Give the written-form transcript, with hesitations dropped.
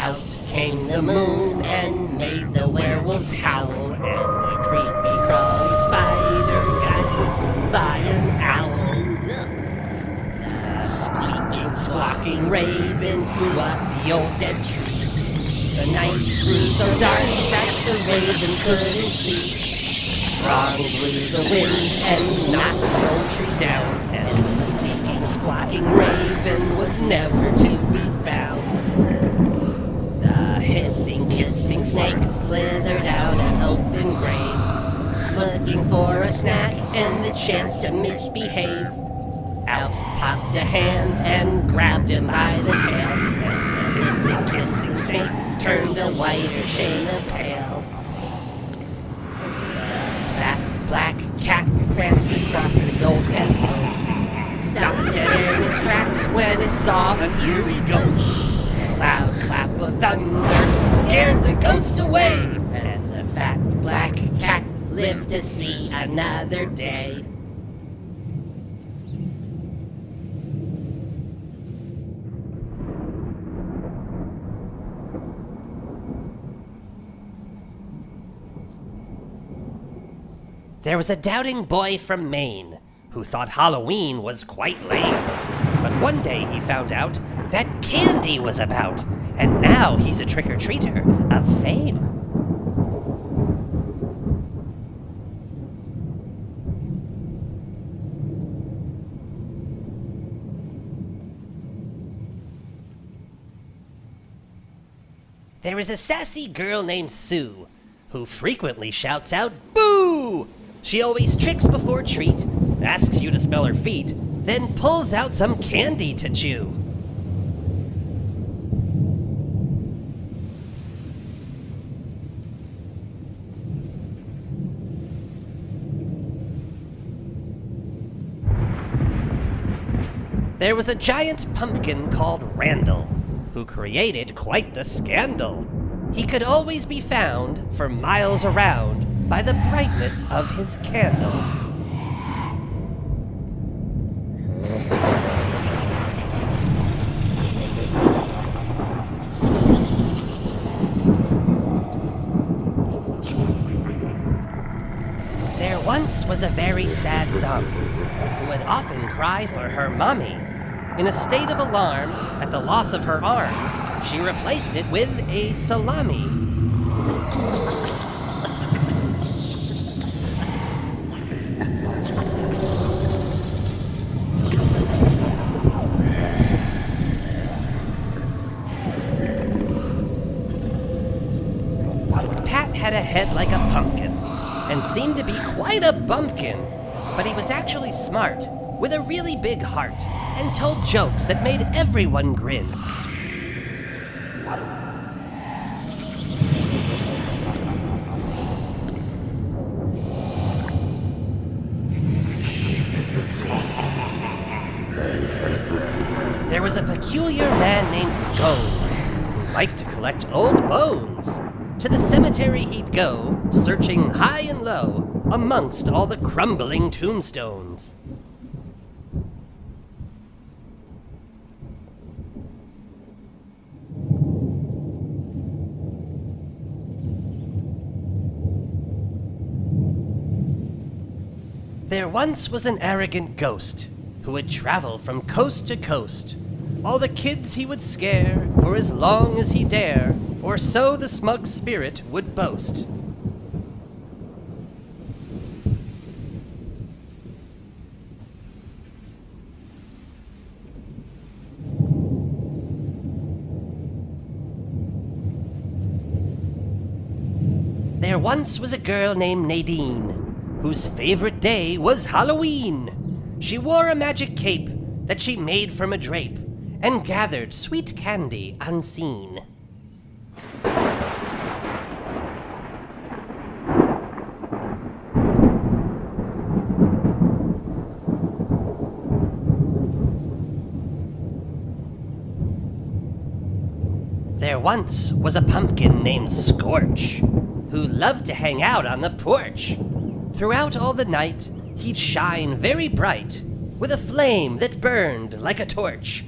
Out came the moon and made the werewolves howl, and the creepy crawly spider got eaten by an owl. The squeaking, squawking raven flew up the old dead tree. The night grew so dark that the raven couldn't see. Strong blew the wind and knocked the old tree down, and the squeaking, squawking raven was never to be found. The hissing, kissing snake slithered out an open grave, looking for a snack and the chance to misbehave. Out popped a hand and grabbed him by the tail, and the hissing, kissing snake turned a whiter shade of pale. Black cat pranced across the old fence post, stopped dead in its tracks when it saw an eerie ghost. A loud clap of thunder scared the ghost away, and the fat black cat lived to see another day. There was a doubting boy from Maine who thought Halloween was quite lame. But one day he found out that candy was about, and now he's a trick-or-treater of fame. There is a sassy girl named Sue who frequently shouts out, "Boo!" She always tricks before treat, asks you to smell her feet, then pulls out some candy to chew. There was a giant pumpkin called Randall, who created quite the scandal. He could always be found for miles around by the brightness of his candle. There once was a very sad zombie who would often cry for her mommy. In a state of alarm at the loss of her arm, she replaced it with a salami. Pat had a head like a pumpkin and seemed to be quite a bumpkin, but he was actually smart, with a really big heart, and told jokes that made everyone grin. There was a peculiar man named Scones who liked to collect old bones. To the cemetery he'd go, searching high and low amongst all the crumbling tombstones. There once was an arrogant ghost who would travel from coast to coast. All the kids he would scare for as long as he dare, or so the smug spirit would boast. There once was a girl named Nadine, whose favorite day was Halloween. She wore a magic cape that she made from a drape, and gathered sweet candy unseen. There once was a pumpkin named Scorch, who loved to hang out on the porch. Throughout all the night, he'd shine very bright, with a flame that burned like a torch.